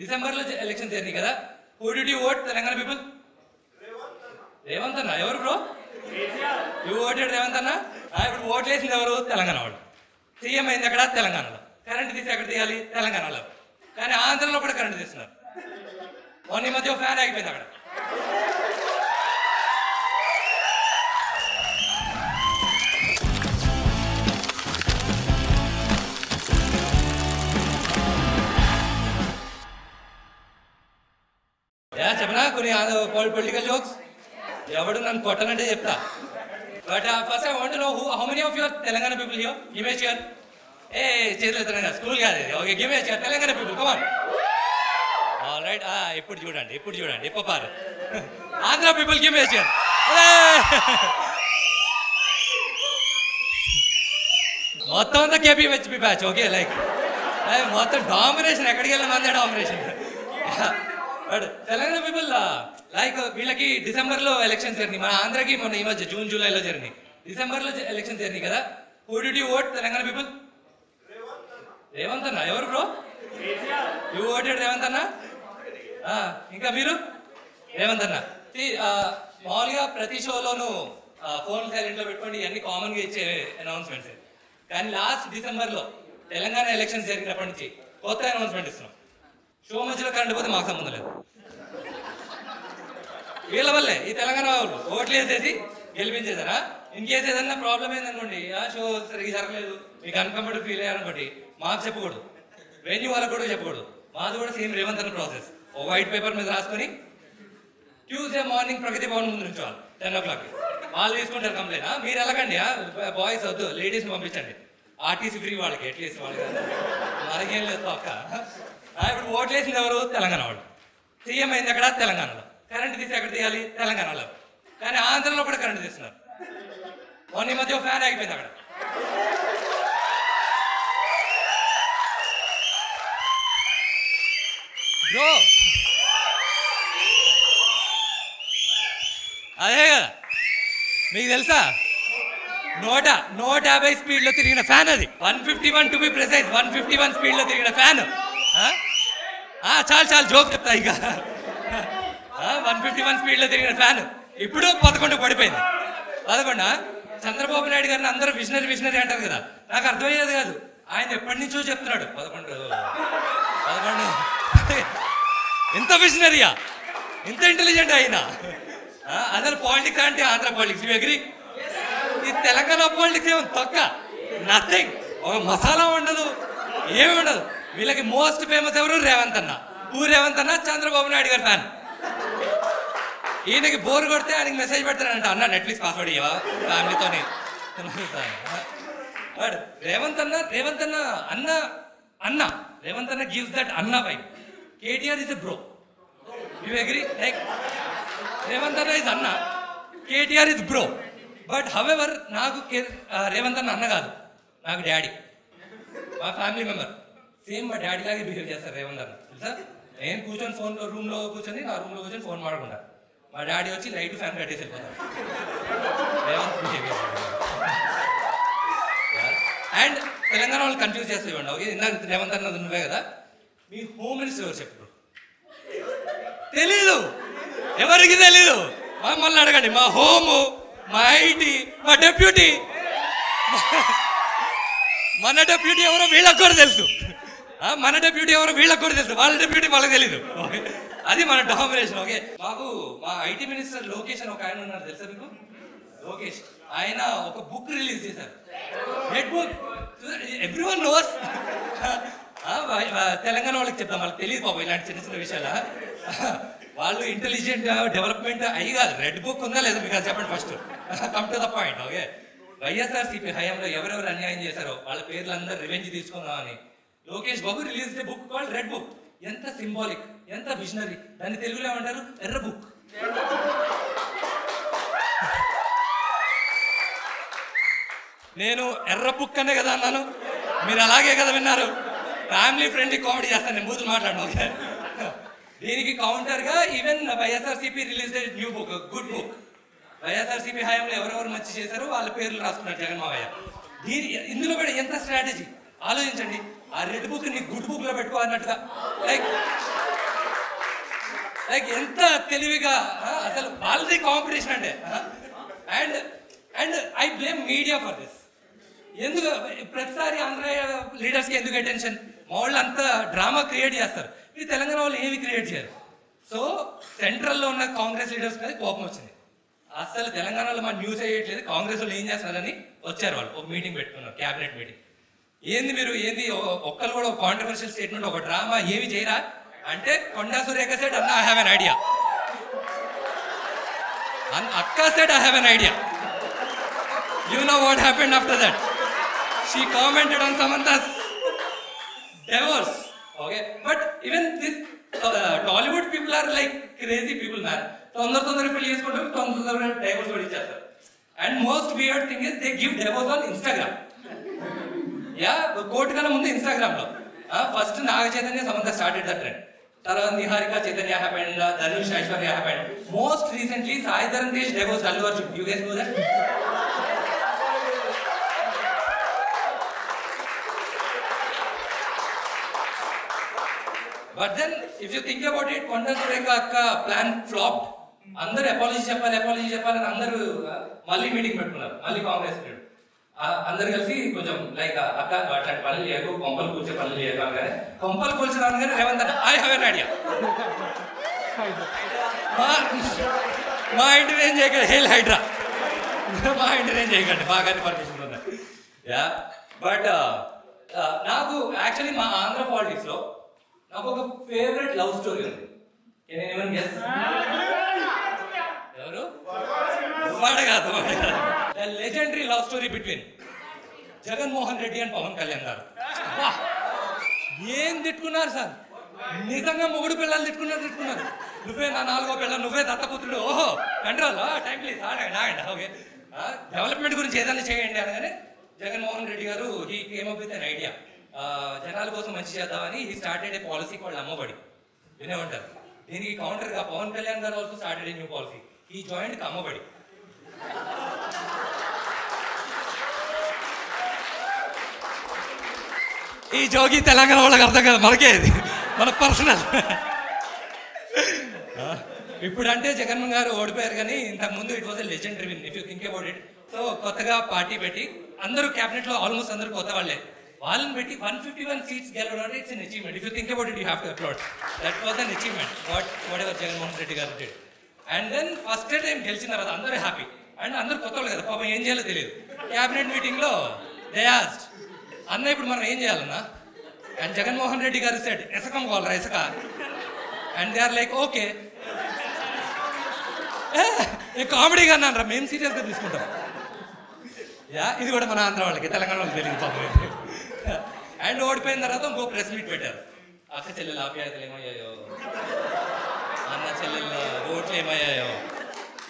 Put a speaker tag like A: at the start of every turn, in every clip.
A: డిసెంబర్లో ఎలక్షన్ జరిగింది కదా. Who did you vote Telangana people? Revanth అన్న. ఎవరు బ్రో? యూ ఓటెడ్ రేవంత్ అన్న. ఇప్పుడు ఓట్లు వేసింది ఎవరు? తెలంగాణ వాళ్ళు. సీఎం అయింది అక్కడ తెలంగాణలో. కరెంట్ తీసి ఎక్కడ తీయాలి? తెలంగాణలో. కానీ ఆంధ్రలో కూడా కరెంట్ తీస్తున్నారు. మొన్న ఈ మధ్య ఫ్యాన్ ఆగిపోయింది అక్కడ. చెప్పనా కొన్ని పొలిటికల్ జోక్స్? ఎవడు నన్ను కొట్టనంటే చెప్తా. But first I want to know how many of your Telangana people here? Give a cheer. ఏ చేతులు తెలంగాణ స్కూల్ కాదు. Okay, give a cheer. Telangana people come on. All right. ఇప్పుడు చూడండి ఇప్పపారు. Andhra people give a cheer. మొత్తం అంతా కేపీహెచ్పి బ్యాచ్. ఓకే, లైక్ మొత్తం domination. ఎక్కడికి వెళ్ళిన మందే domination. But Telangana people like వీళ్ళకి డిసెంబర్లో ఎలక్షన్స్ జరిగినాయి. మన ఆంధ్రకి మొన్న ఈ మధ్య జూన్ జూలైలో జరిగినాయి. డిసెంబర్లో ఎలక్షన్స్ జరిగినాయి కదా. Who did you vote Telangana people? Revanth అన్న. ఎవరు బ్రో? యూ ఓటెడ్ రేవంత్ అన్న. ఇంకా మీరు? రేవంత్ అన్న. మామూలుగా ప్రతి షోలోనూ ఫోన్ సైలెంట్లో పెట్టుకోండి, ఇవన్నీ కామన్గా ఇచ్చే అనౌన్స్మెంట్స్. కానీ లాస్ట్ డిసెంబర్లో తెలంగాణ ఎలక్షన్స్ జరిగినప్పటి నుంచి కొత్త అనౌన్స్మెంట్ ఇస్తున్నాం. షో మధ్యలో కరెంట్ పోతే మాకు సంబంధం లేదు. వీళ్ళ వల్లే ఈ తెలంగాణ వాళ్ళు ఓట్లు వేసేసి గెలిపించేసారా. ఇన్ కేసు ఏదన్నా ప్రాబ్లం ఏందనుకోండి, షో సరిగ్గా జరగలేదు, మీకు అన్కంఫర్టబుల్ ఫీల్ అయ్యారనుకోండి, మాకు చెప్పకూడదు, వెన్యూ వాళ్ళకు కూడా చెప్పకూడదు. మాది కూడా సేమ్ రేవంత్ అన్న ప్రాసెస్. ఒక వైట్ పేపర్ మీద రాసుకొని ట్యూస్డే మార్నింగ్ ప్రగతి భవన్ ముందు నుంచోవాలి 10 o'clock. వాళ్ళు తీసుకుంటారు కంప్లైంట్. మీరు ఎలాగండి, బాయ్స్ వద్దు, లేడీస్ని పంపించండి. ఆర్టీసీ ఫ్రీ వాళ్ళకి, అట్లీస్ట్ వాళ్ళకి. మనకేం లేదు పక్క. ఇప్పుడు ఓట్లు వేసింది ఎవరు? తెలంగాణ వాళ్ళు. సీఎం అయింది అక్కడ తెలంగాణలో. కరెంట్ తీసి ఎక్కడ తీయాలి? తెలంగాణలో. కానీ ఆంధ్రలో కూడా కరెంట్ తీస్తున్నారు. మొన్న ఈ మధ్య ఫ్యాన్ ఆగిపోయింది అక్కడ. బ్రో అదే కదా, మీకు తెలుసా? 150 స్పీడ్లో తిరిగిన ఫ్యాన్ అది. 151 టు బి ప్రిసైజ్. 151 స్పీడ్లో తిరిగిన ఫ్యాన్. చాలు జోక్ చెప్తా. ఇక 151 స్పీడ్లో తిరిగిన ఫ్యాన్ ఇప్పుడు 11 పడిపోయింది. 11. చంద్రబాబు నాయుడు గారిని అందరూ విజనరీ అంటారు కదా. నాకు అర్థమయ్యేది కాదు. ఆయన ఎప్పటి నుంచో చెప్తున్నాడు 11. ఎంత విజనరీయా, ఇంత ఇంటెలిజెంట్ అయినా. అసలు పాలిటిక్స్ అంటే ఆంధ్ర పాలిటిక్స్. You agree? ఈ తెలంగాణ పాలిటిక్స్ ఏమో తొక్క, నథింగ్. ఒక మసాలా ఉండదు, ఏమి ఉండదు. వీళ్ళకి మోస్ట్ ఫేమస్ ఎవరు? రేవంత్ అన్న. రేవంత్ అన్న చంద్రబాబు నాయుడు గారి ఫ్యాన్. ఈయనకి బోర్ కొడితే ఆయనకి మెసేజ్ పెడతారంట, అన్న నెట్ఫ్లిక్స్ పాస్వర్డ్ ఇవ్వా ఫ్యామిలీతోని. రేవంత్ అన్న గివ్స్ దట్ అన్న vibe. KTR is a bro. You agree? Like Revanth అన్న ఇస్ అన్న, KTR is bro. But however నాకు రేవంత్ అన్న కాదు, నాకు డాడీ, మా ఫ్యామిలీ మెంబర్. సేమ్ మా డాడీ లాగే బిహేవ్ చేస్తారు రేవంత్ అన్న. తెలుసా? నేను కూర్చొని నా రూమ్లో కూర్చొని ఫోన్ మాడుకుంటా. మా డాడీ వచ్చి లైట్ ఫ్యాన్ కట్టేసి వెళ్ళిపోతారు. రేవంత్ బిహేవియర్. అండ్ తెలంగాణ వాళ్ళు కన్ఫ్యూజ్ చేస్తూ ఇవ్వండి. ఓకే, ఇందాక రేవంత్ అన్నది నువ్వే కదా. మీ హోమ్ మినిస్టర్ ఎవరు చెప్పు? తెలీదు, ఎవరికి తెలీదు. మమ్మల్ని అడగండి. మా హోము, మా ఐటీ, మా డెప్యూటీ, మన డెప్యూటీ ఎవరో వీళ్ళకి కూడా తెలుసు. మన డెప్యూటీ ఎవరో వీళ్ళకి కూడా తెలుసు. వాళ్ళ డెప్యూటీ వాళ్ళకి తెలీదు. అది మన డామినేషన్. ఓకే, మాకు మా ఐటీ మినిస్టర్ లోకేష్ అని ఒక ఆయన ఉన్నారు, తెలుసా మీకు? లోకేష్ ఆయన ఒక బుక్ రిలీజ్ చేశారు, red book. Everyone knows. Telangana వాళ్ళకి చెప్తాం, వాళ్ళకి తెలియదు పాపం ఇలాంటి చిన్న విషయాలు. వాళ్ళు ఇంటెలిజెంట్ డెవలప్మెంట్ అయ్యి కాదు. రెడ్ బుక్ ఉందా లేదా మీకు చెప్పండి first. Come to the point. Okay, YSRCP హయాంలో ఎవరెవరు అన్యాయం చేశారో వాళ్ళ పేర్లు అందరూ రివెంజ్ తీసుకుందామని Lokesh Babu release the book called red book. ఎంత సింబాలిక్, ఎంత విజనరీ. దాన్ని తెలుగులో ఏమంటారు? ఎర్ర బుక్. నేను ఎర్ర బుక్ అనే కదా అన్నాను, మీరు అలాగే కదా విన్నారు. ఫ్యామిలీ ఫ్రెండ్లీ కామెడీ చేస్తాను నేను, బూతులు మాట్లాడను. ఓకే, దీనికి కౌంటర్ గా even YSRCP release new book, good book. YSRCP హయాంలో ఎవరెవరు మంచి చేశారో వాళ్ళ పేర్లు రాసుకున్నారు జగన్మావయ్య. ఇందులో కూడా ఎంత స్ట్రాటజీ ఆలోచించండి. ఆ రెడ్ బుక్ ని గుడ్ బుక్ లో పెట్టుకోవాలన్నట్టుగా. లైక్ లైక్ ఎంత తెలివిగా అసలు వాళ్ళది కాంపిటీషన్ అంటే. And and I blame media for this. ఎందుకు ప్రతిసారి ఆంధ్ర లీడర్స్కి ఎందుకు అటెన్షన్? మా వాళ్ళు అంతా డ్రామా క్రియేట్ చేస్తారు, ఈ తెలంగాణ వాళ్ళు ఏమి క్రియేట్ చేయరు. సో సెంట్రల్లో ఉన్న కాంగ్రెస్ లీడర్స్ మీద కోపం వచ్చింది. అసలు తెలంగాణలో మా న్యూస్ వేయట్లేదు, కాంగ్రెస్ వాళ్ళు ఏం చేస్తున్నారని వచ్చారు. వాళ్ళు ఒక మీటింగ్ పెట్టుకున్నారు, క్యాబినెట్ మీటింగ్. ఏంది మీరు ఏంది ఒక్కరు కూడా ఒక కాంట్రవర్షియల్ స్టేట్మెంట్, ఒక డ్రామా ఏమి చేయరా అంటే కొండా సురేఖ సెడ్ అన్న ఐ హ్యావ్ ఎన్ ఐడియా. అక్క said I have an idea. You know what happened after that? She commented on Samantha's divorce. Okay, but even this Tollywood people are like crazy people, man. తొందర పెళ్లి చేసుకుంటారు, తొందర divorce కూడా ఇచ్చేస్తారు. And most weird thing is they give divorce on Instagram. Yeah, court కన్నా ముందు Instagram లో first Naga Chaitanya Samantha started the trend. తర్వాత Niharika Chaitanya happened, Dhanush Aishwarya happened. Most recently Sai Dharam Tej divorce Allu Arjun. You guys know that? But then, if you think about it, Konda Surekha akka plan flopped. అందరూ apology చెప్పాలి అని అందరూ మళ్ళీ meeting పెట్టుకున్నారు, మళ్ళీ కాంగ్రెస్ అందరు కలిసి కొంచెం లైక్ అక్క అట్లాంటి పనులు చేయకు, కొంపలు కూర్చే పనులు చేయకు అనగానే, కొంపలు కూర్చోడానికి రేవంత్ అన్న ఐ హ్యావ్ ఎన్ ఐడియా. మా ఇంటి రేంజ్ చేయకండి, హెయిల్ హైడ్రా మా ఇంటి రేంజ్ చేయకండి, బాగానే పర్మిషన్ ఉన్నాయి. యా, బట్ నాకు యాక్చువల్లీ మా ఆంధ్ర పాలిటిక్స్ లో నాకు ఒక ఫేవరెట్ లవ్ స్టోరీ ఉంది. ఎవరు? Legendary love story between Jaganmohan Reddy and Pavan Kalyan garu. ఏం తిట్టుకున్నారు సార్, నిజంగా మొగుడు పిల్లలు తిట్టుకున్నారు. నువ్వే నా 4వ పిల్ల, నువ్వే దత్తపుత్రుడు. ఓహో కంట్రోల్, టైం ప్లీజ్ ఆగండి. ఓకే, డెవలప్మెంట్ గురించి ఏదైనా చేయండి అనగానే Jaganmohan Reddy garu he came up with an idea. జనాల కోసం మంచి చేద్దామని he started a policy called Amma Vodi. వినే ఉంటారు. దీనికి కౌంటర్ గా Pawan Kalyan garu also started a new policy. He joined Amma Vodi. ఈ జోగి తెలంగాణ వాళ్ళకి అర్థం కాదు, మనకే ఇది మన పర్సనల్. ఇప్పుడు అంటే జగన్మోహన్ గారు ఓడిపోయారు, కానీ ఇంతకు ముందు it was a legendary win if you think about it. So కొత్తగా పార్టీ పెట్టి అందరూ క్యాబినెట్ లో ఆల్మోస్ట్ అందరూ కొత్త వాళ్ళే, వాళ్ళని పెట్టి 151 సీట్స్ గెలవడం అంటే it's an achievement. If you think about it you have to applaud. That was an achievement whatever Jaganmohan Reddy గారు did. And then first time గెలిచిన తర్వాత అందరూ హ్యాపీ. అండ్ అందరూ కొత్త వాళ్ళు కదా, పాపం ఏం చేయాలో తెలియదు. క్యాబినెట్ మీటింగ్ లో దే ఆస్క్డ్, అన్న ఇప్పుడు మనం ఏం చేయాలన్నా? అండ్ జగన్మోహన్ రెడ్డి గారు సెడ్ ఇసకం కావాలరా ఇసుక. And they are like okay. కామెడీగా అన్నారా, మేము సీరియస్ గా తీసుకుంటాం. యా, ఇది కూడా మన ఆంధ్ర వాళ్ళకి, తెలంగాణ వాళ్ళకి తెలియదు పాపం. అండ్ ఓడిపోయిన తర్వాత ఇంకో ప్రెస్ మీట్ పెట్టారు. అక్క చెల్లెలు ఆప్యాయతలు ఏమయ్యాయో, అన్న చెల్లెళ్ళ ఓట్లు ఏమయ్యాయో.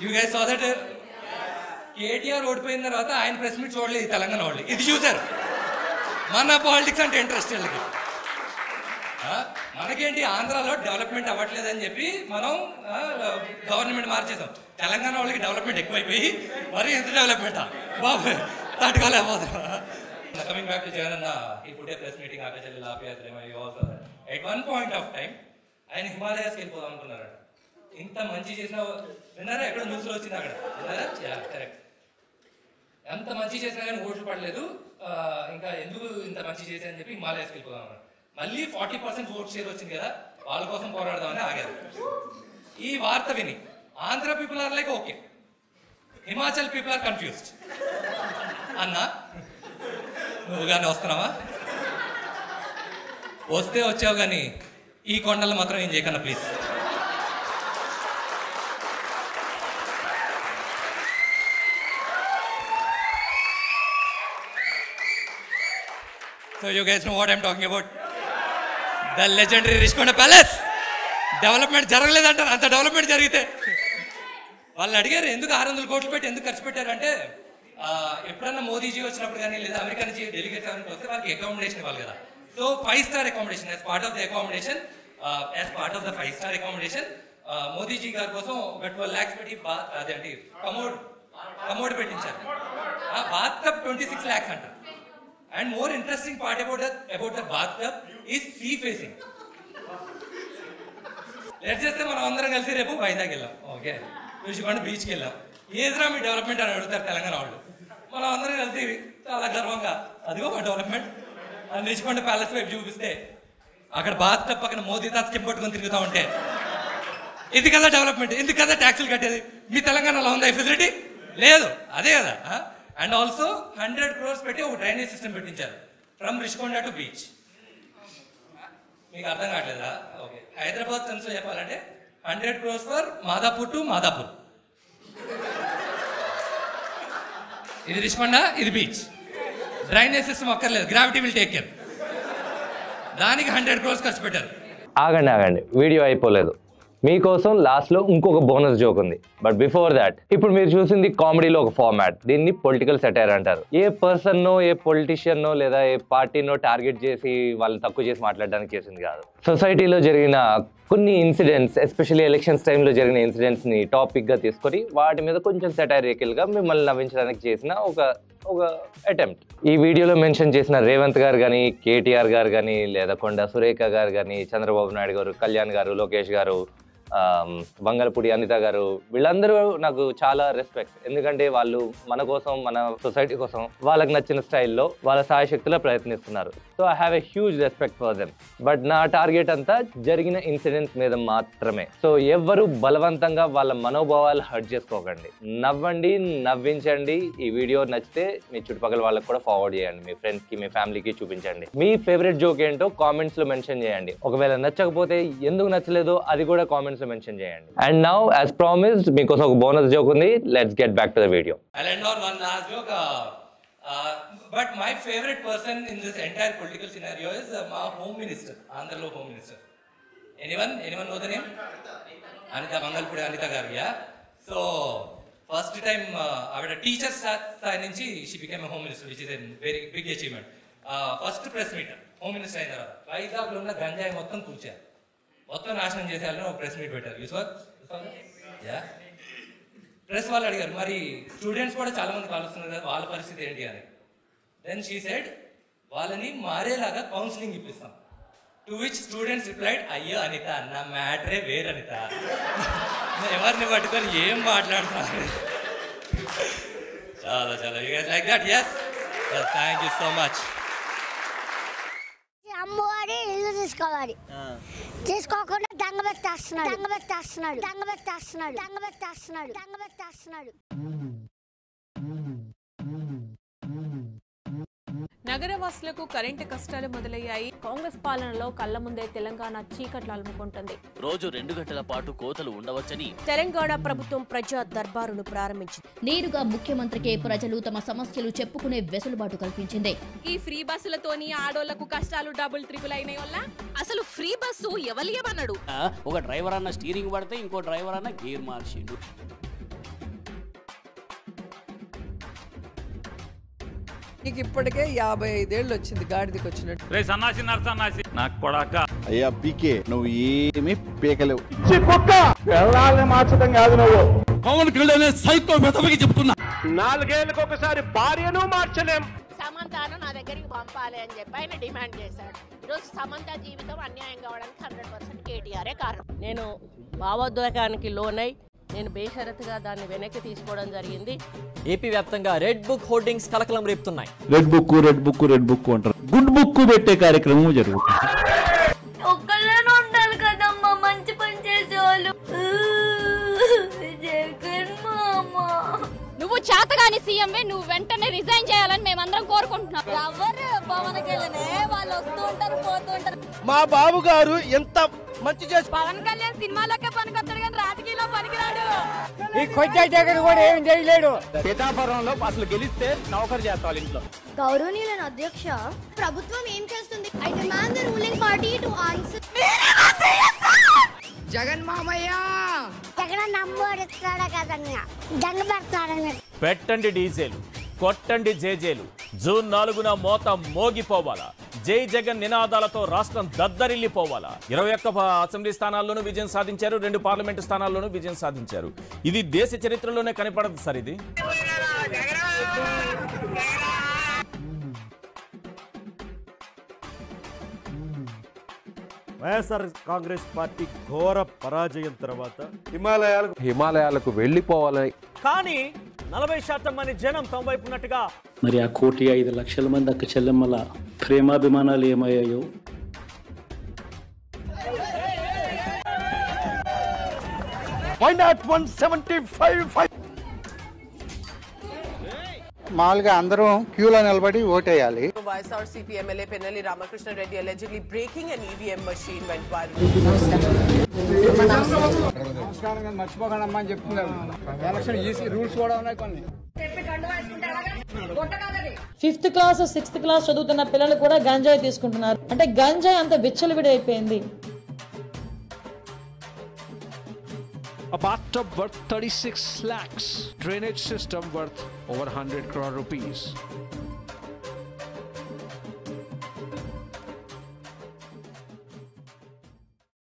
A: You guys saw that? KTR ఓడిపోయిన తర్వాత ఆయన ప్రెస్ మీట్ చూడలేదు తెలంగాణ వాళ్ళు, ఇది చూశారు. మన పాలిటిక్స్ అంటే ఇంట్రెస్ట్ వీళ్ళకి. మనకేంటి ఆంధ్రాలో డెవలప్మెంట్ అవ్వట్లేదని చెప్పి మనం గవర్నమెంట్ మార్చేసాం. తెలంగాణ వాళ్ళకి డెవలప్మెంట్ ఎక్కువైపోయి మరి ఎంత డెవలప్మెంటా బాబు తట్టుకోలేకపోతాం. Coming back to Jaganna, he put a press meeting. Akka Chellelu Aapyayathulu also. At one point of time, ఆయన హిమాలయాస్కి వెళ్ళిపోదాం అనుకున్నారట. ఇంత మంచి చేసిన విన్నారా? ఎక్కడ న్యూస్ లో వచ్చింది అక్కడ విన్నారా? కరెక్ట్. ఎంత మంచి చేసినా కానీ ఓట్లు పడలేదు, ఇంకా ఎందుకు ఇంత మంచి చేసి అని చెప్పి హిమాలయాస్కి వెళ్ళిపోదాం అన్నారు. మళ్ళీ 40% ఓట్ షేర్ వచ్చింది కదా, వాళ్ళ కోసం పోరాడదామని ఆగారు. ఈ వార్త విని Andhra people are like okay, Himachal people are confused. అన్నా నువ్వు కానీ వస్తున్నావా? వస్తే వచ్చావు, కానీ ఈ కొండలు మాత్రం ఏం చేయకన్నా please. So you guys know what I'm talking about. The legendary Rishkonda Palace. Development జరగలేదంటారు. అంత డెవలప్మెంట్ జరిగితే వాళ్ళు అడిగారు ఎందుకు 600 కోట్లు పెట్టి ఎందుకు ఖర్చు పెట్టారంటే, ఎప్పుడన్నా మోదీజీ వచ్చినప్పుడు కానీ లేదా అమెరికా నుంచి డెలిగేట్స్ ఎవరికి వస్తే వాళ్ళకి అకామిడేషన్ ఇవ్వాలి కదా. So 5-star accommodation as part of the accommodation, as part of the 5-star accommodation Modiji గారి కోసం ఒక 12 lakhs పెట్టి అదేంటి కమోడ్ పెట్టించారు. బాత్ టబ్ 26 lakhs అంట. And more interesting part about the bathtub is sea facing. లెట్ చేస్తే మనం అందరం కలిసి రేపు వైజాగ్ వెళ్ళాం. ఓకే, ఋషికొండ బీచ్కి వెళ్ళాం. ఏదిరా మీ డెవలప్మెంట్ అని అడుగుతారు తెలంగాణ వాళ్ళు. మనం అందరం కలిసి చాలా గర్వంగా అదిగో మా డెవలప్మెంట్ అని ఋషికొండ ప్యాలెస్ వైపు చూపిస్తే అక్కడ బాత్ టబ్ పక్కన మోదీ తాత చెంపట్టుకొని తిరుగుతూ ఉంటే ఇది కదా డెవలప్మెంట్, ఇది కదా ట్యాక్సులు కట్టేది. మీ తెలంగాణలో ఉందా ఈ ఫెసిలిటీ? లేదు. అదే కదా. అండ్ ఆల్సో 100 crores పెట్టి ఒక డ్రైనేజ్ సిస్టమ్ పెట్టించారు ఫ్రమ్ రిషికొండ టు బీచ్. మీకు అర్థం కావట్లేదా? ఓకే, హైదరాబాద్ సెన్స్ చెప్పాలంటే 100 crores for Madhapur to Madhapur. ఇది రిషికొండ, ఇది బీచ్. డ్రైనేజ్ సిస్టమ్ అక్కర్లేదు, గ్రావిటీ విల్ టేక్ కేర్. దానికి 100 crores ఖర్చు పెట్టారు.
B: ఆగండి, వీడియో అయిపోలేదు. మీకోసం లాస్ట్లో ఇంకొక బోనస్ జోక్ ఉంది. బట్ బిఫోర్ దాట్, ఇప్పుడు మీరు చూసింది కామెడీలో ఒక ఫార్మాట్. దీన్ని పొలిటికల్ సెటైర్ అంటారు. ఏ పర్సన్నో, ఏ పొలిటీషియన్నో లేదా ఏ పార్టీనో టార్గెట్ చేసి వాళ్ళని తక్కువ చేసి మాట్లాడడానికి చేసింది కాదు. సొసైటీలో జరిగిన కొన్ని ఇన్సిడెంట్స్, ఎస్పెషల్లీ ఎలక్షన్స్ టైంలో జరిగిన ఇన్సిడెంట్స్ని టాపిక్గా తీసుకొని వాటి మీద కొంచెం సెటైరికల్గా మిమ్మల్ని నవ్వించడానికి చేసిన ఒక అటెంప్ట్. ఈ వీడియోలో మెన్షన్ చేసిన రేవంత్ గారు కానీ, కేటీఆర్ గారు కానీ, లేదా కొండ సురేఖ గారు కానీ, చంద్రబాబు నాయుడు గారు, కళ్యాణ్ గారు, లోకేష్ గారు, వంగలపూడి అనిత గారు, వీళ్ళందరూ నాకు చాలా రెస్పెక్ట్. ఎందుకంటే వాళ్ళు మన కోసం, మన సొసైటీ కోసం వాళ్ళకి నచ్చిన స్టైల్లో వాళ్ళ సాయశక్తిలో ప్రయత్నిస్తున్నారు. So I have a huge respect for them. But నా టార్గెట్ అంతా జరిగిన ఇన్సిడెంట్స్ మీద మాత్రమే. సో ఎవ్వరు బలవంతంగా వాళ్ళ మనోభావాలు హర్ట్ చేసుకోకండి. నవ్వండి, నవ్వించండి. ఈ వీడియో నచ్చితే మీ చుట్టుపక్కల వాళ్ళకి కూడా ఫార్వర్డ్ చేయండి. మీ ఫ్రెండ్స్కి, మీ ఫ్యామిలీకి చూపించండి. మీ ఫేవరెట్ జోక్ ఏంటో కామెంట్స్లో మెన్షన్ చేయండి. ఒకవేళ నచ్చకపోతే ఎందుకు నచ్చలేదో అది కూడా కామెంట్స్ mention చేయండి. And now, as promised, మీకోసం ఒక బోనస్ జోక్ ఉంది. Let's get back to the video.
A: I'll end on one last joke. But my favorite person in this entire political scenario is my Home Minister, Andhra Home Minister. Anyone know the name? Anita Vangalpudi Anita garu. Yeah. So first time avada teacher side nunchi she became a Home Minister, which is a very big achievement. First press meet Home Minister ayina tarvata Vizag lo unna ganjai mottham కూర్చారు, మొత్తం నాశనం చేసేయాలని ఒక press meet పెట్టారు. Press వాళ్ళు అడిగారు, మరి students కూడా చాలా మంది కలుస్తున్నారు కదా, వాళ్ళ పరిస్థితి ఏంటి అని. దెన్ షీ సెడ్, వాళ్ళని మారేలాగా కౌన్సిలింగ్ ఇప్పిస్తాం. టు విచ్ స్టూడెంట్స్ రిప్లైడ్, అయ్యో అనిత, నా మ్యాటరే వేరు అనిత, ఎవరిని పట్టుకొని ఏం మాట్లాడుతున్నారు. చాలా చాలా like that. Yes, thank you so much.
C: అమ్మవాడి ఇల్లు తీసుకోవాలి, తీసుకోకుండా దంగబెట్టేస్తున్నాడు.
D: నగరవాసులకు కరెంటు కష్టాలు మొదలయ్యాయి. కాంగ్రెస్ పాలనలో కళ్ల ముందే తెలంగాణ చీకట్లు అలుముకుంటుంది.
E: రోజు 2 గంటల పాటు కోతలు ఉండవచ్చని
D: తెలంగాణ ప్రభుత్వం ప్రజా దర్బారును ప్రారంభించింది.
F: నేరుగా ముఖ్యమంత్రికి ప్రజలు తమ సమస్యలు చెప్పుకునే వెసులుబాటు కల్పించింది.
D: ఈ ఫ్రీ బస్సులతోని ఆడోళ్లకు కష్టాలు డబుల్ ట్రిపుల్ అయినాయి వల్ల
G: అసలు ఫ్రీ బస్సు ఎవలియమన్నాడు.
E: ఒక డ్రైవర్ అన్న స్టీరింగ్ పడితే ఇంకో డ్రైవర్ అన్న గేర్ మార్చిండు.
H: నీకు ఇప్పటికే 55 ఏళ్ళు వచ్చింది గాడిదికి వచ్చినట్టు.
I: సన్నాసి నర్సన్నాసి నాకు కొడాక.
J: అయ్యా పీకే, నువ్వు ఏమీ పీకలేవు.
I: మార్చడం కాదు, నువ్వు పవన్ కళ్యాణ్ సైకో మెతపకి చెప్తున్నా. 4 ఏళ్ళకి ఒకసారి భార్యను మార్చలేం.
G: సమంతను నా దగ్గరికి పంపాలి అని చెప్పి ఆయన డిమాండ్ చేశాడు. ఈరోజు సమంత జీవితం అన్యాయం కావడానికి 100% కేటీఆరే కారణం. నేను భావోద్వేగానికి లోనై నేను బేషరతుగా దాన్ని వెనక్కి తీసుకోవడం జరిగింది.
K: ఏపీ వ్యాప్తంగా రెడ్ బుక్ హోర్డింగ్స్ కలకలం రేపుతున్నాయి.
J: రెడ్ బుక్ అంటారు. గుడ్ బుక్ పెట్టే కార్యక్రమం జరుగుతుంది.
C: ఒక్కళ్ళనే ఉండాలి కదమ్మా మంచి పని చేసేవాళ్ళు. జగన్ మామ,
G: నువ్వు చేతగాని సీఎంవే, నువ్వు వెంటనే రిజైన్ చేయాలని మేమందరం కోరుకుంటున్నాం.
C: ఎవరు పవన్ కళ్యాణే, వాళ్ళు వస్తూ ఉంటారు పోతూ ఉంటారు.
I: మా బాబు గారు ఎంత మంచి చేసి
G: పవన్ కళ్యాణ్ సినిమాలోకే పనికొస్తాడు కానీ రాజకీయాల్లో పనికిరాడు.
I: ఈ కొంచెం దగ్గర కూడా ఏం చేయలేడు. సీతాపురంలో అసలు గెలిస్తే నౌకరు చేస్తాం ఇంట్లో.
C: గౌరవనీయులైన అధ్యక్ష, ప్రభుత్వం ఏం చేస్తుంది? I demand the ruling party to answer.
H: Jagan మామయ్య
C: జగన్ నమ్మోడిస్తాడా కదన్నా, దండ పెడతాడని.
K: పెట్టండి డీజేలు, కొట్టండి జేజేలు. జూన్ 4న మోత మోగిపోవాలా. జై జగన్ నినాదాలతో రాష్ట్రం దద్దరిల్లిపోవాలా. 21 అసెంబ్లీ స్థానాల్లోనూ విజయం సాధించారు, 2 పార్లమెంటు స్థానాల్లోనూ విజయం సాధించారు. ఇది దేశ చరిత్రలోనే కనపడదు సార్. ఇది
L: వైఎస్ఆర్ కాంగ్రెస్ పార్టీ ఘోర పరాజయం తర్వాత
I: హిమాలయాలకు వెళ్ళిపోవాలని
L: కానీ 40% మంది జనం తమ వైపు ఉన్నట్టుగా
E: మరి ఆ 1,05,00,000 మంది అక్క చెల్లెమ్మల ప్రేమాభిమానాలు ఏమయ్యాయో
I: Why not 175?
M: మామూలుగా అందరూ క్యూలో నిలబడి ఓటేయాలి.
N: YSRCP MLA Pinnelli Ramakrishna Reddy allegedly breaking an EVM machine went viral.
M: మర్చిపోకండి అని చెప్తున్నారు. ఎలక్షన్ ఈసీ రూల్స్ కూడా ఉన్నాయి కొన్ని.
O: 5th క్లాస్ 6th క్లాస్ చదువుతున్న పిల్లలు కూడా గంజాయి తీసుకుంటున్నారు. అంటే గంజాయి అంత విచ్చలవిడైపోయింది.
P: A bathtub worth 36 lakhs. Drainage system worth over 100 crore rupees.